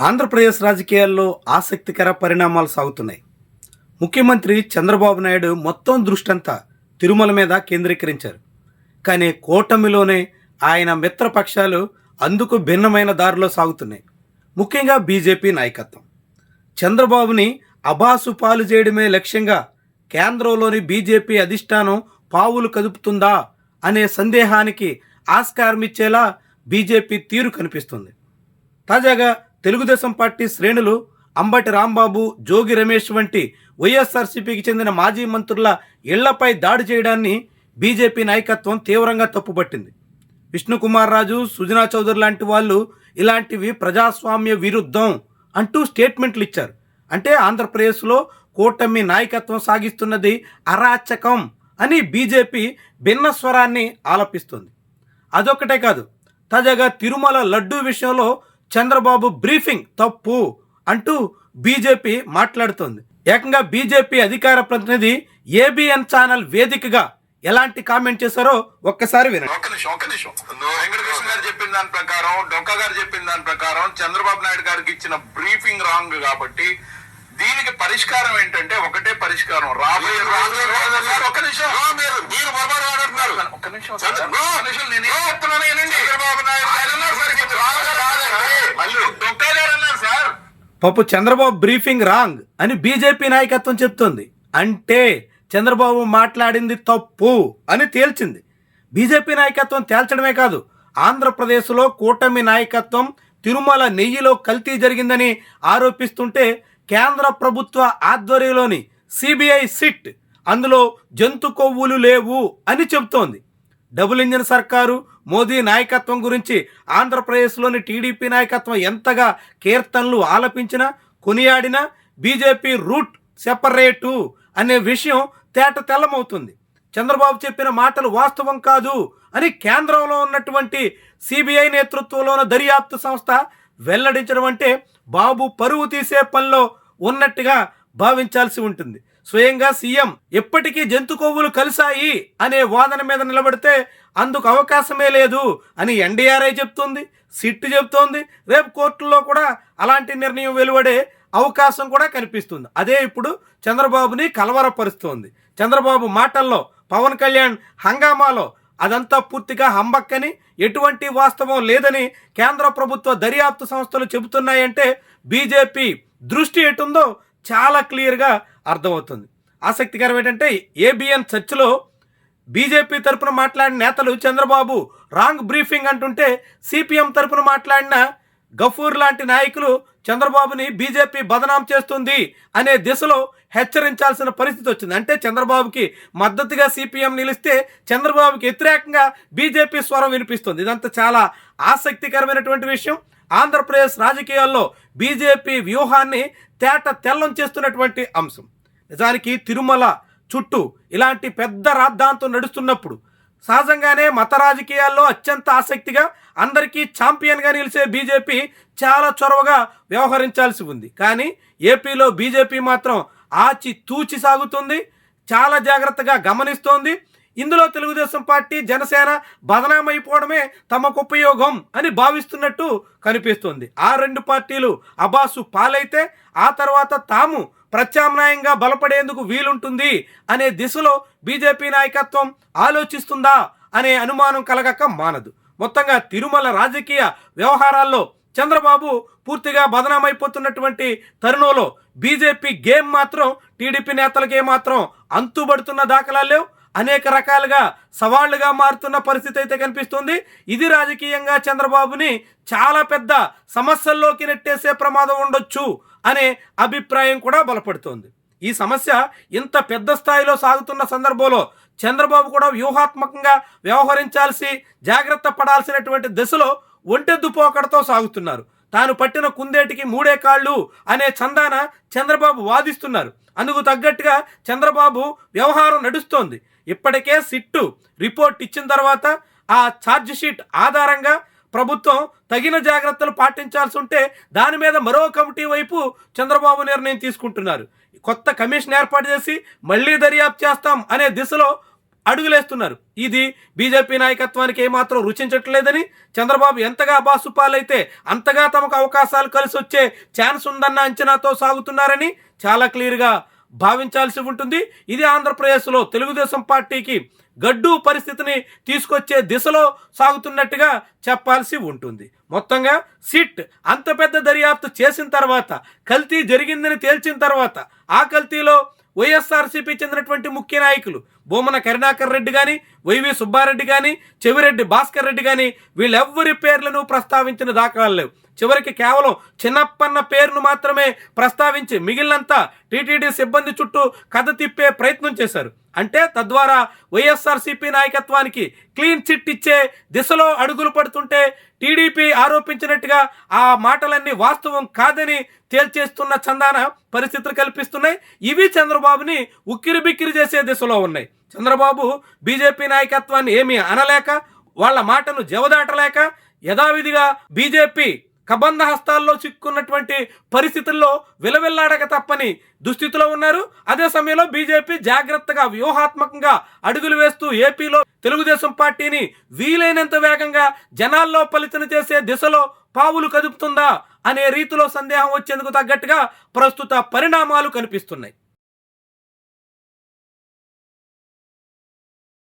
ఆంధ్రప్రదేశ్ రాజకీయాల్లో ఆసక్తికర పరిణామాలు సాగుతున్నాయి. ముఖ్యమంత్రి చంద్రబాబు నాయుడు మొత్తం దృష్టంతా తిరుమల మీద కేంద్రీకరించారు. కానీ కూటమిలోనే ఆయన మిత్రపక్షాలు అందుకు భిన్నమైన దారిలో సాగుతున్నాయి. ముఖ్యంగా బీజేపీ నాయకత్వం చంద్రబాబుని అబాసు పాలు చేయడమే లక్ష్యంగా కేంద్రంలోని బీజేపీ అధిష్టానం పావులు కదుపుతుందా అనే సందేహానికి ఆస్కారం ఇచ్చేలా బీజేపీ తీరు కనిపిస్తుంది. తాజాగా తెలుగుదేశం పార్టీ శ్రేణులు అంబటి రాంబాబు, జోగి రమేష్ వంటి వైఎస్ఆర్సీపీకి చెందిన మాజీ మంత్రుల ఇళ్లపై దాడి చేయడాన్ని బీజేపీ నాయకత్వం తీవ్రంగా తప్పుపట్టింది. విష్ణుకుమార్ రాజు, సుజనా చౌదరి లాంటి వాళ్ళు ఇలాంటివి ప్రజాస్వామ్య విరుద్ధం అంటూ స్టేట్మెంట్లు ఇచ్చారు. అంటే ఆంధ్రప్రదేశ్లో కూటమి నాయకత్వం సాగిస్తున్నది అరాచకం అని బీజేపీ భిన్న స్వరాన్ని ఆలపిస్తుంది. అదొక్కటే కాదు, తాజాగా తిరుమల లడ్డూ విషయంలో చంద్రబాబు బ్రీఫింగ్ తప్పు అంటూ బీజేపీ మాట్లాడుతోంది. ఏకంగా బీజేపీ అధికార ప్రతినిధి ఏబిఎన్ ఛానల్ వేదికగా ఎలాంటి కామెంట్ చేశారో ఒక్కసారి వినండి. వెంకటకృష్ణ గారు చెప్పిన దాని ప్రకారం, డొక్క గారు చెప్పిన దాని ప్రకారం చంద్రబాబు నాయుడు గారికి ఇచ్చిన బ్రీఫింగ్ రాంగ్ కాబట్టి దీనికి పరిష్కారం ఏంటంటే ఒకటే పరిష్కారం. రాబోయే ఒక్క నిమిషం నేనేం చెప్తున్నాను ఏనండి. చంద్రబాబు నాయుడు డొక్క గారు అన్నారు సార్. పాపు చంద్రబాబు బ్రీఫింగ్ రాంగ్ అని బీజేపీ నాయకత్వం చెప్తోంది. అంటే చంద్రబాబు మాట్లాడింది తప్పు అని తేల్చింది. బీజేపీ నాయకత్వం తేల్చడమే కాదు, ఆంధ్రప్రదేశ్లో కూటమి నాయకత్వం తిరుమల నెయ్యిలో కల్తీ జరిగిందని ఆరోపిస్తుంటే కేంద్ర ప్రభుత్వ ఆధ్వర్యంలోని సిబిఐ సిట్ అందులో జంతు కొవ్వులు లేవు అని చెబుతోంది. డబుల్ ఇంజిన్ సర్కారు, మోదీ నాయకత్వం గురించి ఆంధ్రప్రదేశ్లోని టీడీపీ నాయకత్వం ఎంతగా కీర్తనలు ఆలపించినా కొనియాడినా బీజేపీ రూట్ సెపరేటు అనే విషయం తేట తెల్లమవుతుంది. చంద్రబాబు చెప్పిన మాటలు వాస్తవం కాదు అని కేంద్రంలో ఉన్నటువంటి సిబిఐ నేతృత్వంలోని దర్యాప్తు సంస్థ వెల్లడించడం అంటే బాబు పరువు తీసే పనిలో ఉన్నట్టుగా భావించాల్సి ఉంటుంది. స్వయంగా సీఎం ఎప్పటికీ జంతు కొవ్వులు కలిశాయి అనే వాదన మీద నిలబడితే అందుకు అవకాశమే లేదు అని ఎన్డీఆర్ఐ చెప్తుంది, సిట్ చెప్తోంది. రేపు కోర్టుల్లో కూడా అలాంటి నిర్ణయం వెలువడే అవకాశం కూడా కనిపిస్తుంది. అదే ఇప్పుడు చంద్రబాబుని కలవరపరుస్తోంది. చంద్రబాబు మాటల్లో, పవన్ కళ్యాణ్ హంగామాలో అదంతా పూర్తిగా హంబక్కని, ఎటువంటి వాస్తవం లేదని కేంద్ర ప్రభుత్వ దర్యాప్తు సంస్థలు చెబుతున్నాయంటే బీజేపీ దృష్టి ఎటుందో చాలా క్లియర్గా అర్థమవుతుంది. ఆసక్తికరం ఏంటంటే ఏబిఎన్ చర్చలో బీజేపీ తరపున మాట్లాడిన నేతలు చంద్రబాబు రాంగ్ బ్రీఫింగ్ అంటుంటే సిపిఎం తరపున మాట్లాడిన గఫూర్ లాంటి నాయకులు చంద్రబాబుని బీజేపీ బదనాం చేస్తుంది అనే దిశలో హెచ్చరించాల్సిన పరిస్థితి వచ్చింది. అంటే చంద్రబాబుకి మద్దతుగా సిపిఎం నిలిస్తే చంద్రబాబుకి వ్యతిరేకంగా బీజేపీ స్వరం వినిపిస్తుంది. ఇదంతా చాలా ఆసక్తికరమైనటువంటి విషయం. ఆంధ్రప్రదేశ్ రాజకీయాల్లో బీజేపీ వ్యూహాన్ని తేట తెల్లం చేస్తున్నటువంటి అంశం. నిజానికి తిరుమల చుట్టూ ఇలాంటి పెద్ద రాద్ధాంతం నడుస్తున్నప్పుడు సహజంగానే మత రాజకీయాల్లో అత్యంత ఆసక్తిగా అందరికీ ఛాంపియన్గా నిలిచే బీజేపీ చాలా చొరవగా వ్యవహరించాల్సి ఉంది. కానీ ఏపీలో బీజేపీ మాత్రం ఆచి తూచి సాగుతుంది, చాలా జాగ్రత్తగా గమనిస్తోంది. ఇందులో తెలుగుదేశం పార్టీ, జనసేన బదనామైపోవడమే తమకు ఉపయోగం అని భావిస్తున్నట్టు కనిపిస్తుంది. ఆ రెండు పార్టీలు అబాసు పాలైతే ఆ తర్వాత తాము ప్రత్యామ్నాయంగా బలపడేందుకు వీలుంటుంది అనే దిశలో బీజేపీ నాయకత్వం ఆలోచిస్తుందా అనే అనుమానం కలగక మానదు. మొత్తంగా తిరుమల రాజకీయ వ్యవహారాల్లో చంద్రబాబు పూర్తిగా బదనామైపోతున్నటువంటి తరుణంలో బీజేపీ గేమ్ మాత్రం టీడీపీ నేతలకే మాత్రం అంతుబడుతున్న దాఖలాలు లేవు. అనేక రకాలుగా సవాళ్లుగా మారుతున్న పరిస్థితి అయితే కనిపిస్తుంది. ఇది రాజకీయంగా చంద్రబాబుని చాలా పెద్ద సమస్యల్లోకి నెట్టేసే ప్రమాదం ఉండొచ్చు అనే అభిప్రాయం కూడా బలపడుతోంది. ఈ సమస్య ఇంత పెద్ద స్థాయిలో సాగుతున్న సందర్భంలో చంద్రబాబు కూడా వ్యూహాత్మకంగా వ్యవహరించాల్సి, జాగ్రత్త పడాల్సినటువంటి దశలో ఒంటెద్దు పోకడతో సాగుతున్నారు. తాను పట్టిన కుందేటికి మూడే కాళ్ళు అనే చందాన చంద్రబాబు వాదిస్తున్నారు. అందుకు తగ్గట్టుగా చంద్రబాబు వ్యవహారం నడుస్తోంది. ఇప్పటికే సిట్టు రిపోర్ట్ ఇచ్చిన తర్వాత ఆ ఛార్జ్ షీట్ ఆధారంగా ప్రభుత్వం తగిన జాగ్రత్తలు పాటించాల్సి ఉంటే దాని మీద మరో కమిటీ వైపు చంద్రబాబు నిర్ణయం తీసుకుంటున్నారు. కొత్త కమిషన్ ఏర్పాటు చేసి మళ్ళీ దర్యాప్తు చేస్తాం అనే దిశలో అడుగులేస్తున్నారు. ఇది బీజేపీ నాయకత్వానికి ఏమాత్రం రుచించట్లేదని, చంద్రబాబు ఎంతగా బాసుపాలైతే అంతగా తమకు అవకాశాలు కలిసి వచ్చే ఛాన్స్ ఉందన్న అంచనాతో సాగుతున్నారని చాలా క్లియర్గా భావించాల్సి ఉంటుంది. ఇది ఆంధ్రప్రదేశ్లో తెలుగుదేశం పార్టీకి గడ్డు పరిస్థితిని తీసుకొచ్చే దిశలో సాగుతున్నట్టుగా చెప్పాల్సి ఉంటుంది. మొత్తంగా సిట్ అంత పెద్ద దర్యాప్తు చేసిన తర్వాత, కల్తీ జరిగిందని తేల్చిన తర్వాత, ఆ కల్తీలో వైఎస్ఆర్సీపీ చెందినటువంటి ముఖ్య నాయకులు బొమ్మన కరుణాకర్ రెడ్డి కానీ, వైవి సుబ్బారెడ్డి కానీ, చెవిరెడ్డి భాస్కర్ రెడ్డి కానీ వీళ్ళెవ్వరి పేర్లను ప్రస్తావించిన దాఖలాలు లేవు. చివరికి కేవలం చిన్నప్పన్న పేరును మాత్రమే ప్రస్తావించి మిగిలినంతా టీటీడీ సిబ్బంది చుట్టూ కథ తిప్పే ప్రయత్నం చేశారు. అంటే తద్వారా వైఎస్ఆర్సీపీ నాయకత్వానికి క్లీన్ చిట్ ఇచ్చే దిశలో అడుగులు పడుతుంటే, టీడీపీ ఆరోపించినట్టుగా ఆ మాటలన్నీ వాస్తవం కాదని తేల్చేస్తున్న చందాన పరిస్థితులు కల్పిస్తున్నాయి. ఇవి చంద్రబాబుని ఉక్కిరి బిక్కిరి చేసే దిశలో ఉన్నాయి. చంద్రబాబు బీజేపీ నాయకత్వాన్ని ఏమీ అనలేక, వాళ్ళ మాటను జవదాటలేక యథావిధిగా బీజేపీ కబంధ హస్తాల్లో చిక్కున్నటువంటి పరిస్థితుల్లో విలవిల్లాడక తప్పని దుస్థితిలో ఉన్నారు. అదే సమయంలో బీజేపీ జాగ్రత్తగా వ్యూహాత్మకంగా అడుగులు వేస్తూ ఏపీలో తెలుగుదేశం పార్టీని వీలైనంత వేగంగా జనాల్లో పలిచన చేసే దిశలో పావులు కదుపుతుందా అనే రీతిలో సందేహం వచ్చేందుకు తగ్గట్టుగా ప్రస్తుత పరిణామాలు కనిపిస్తున్నాయి.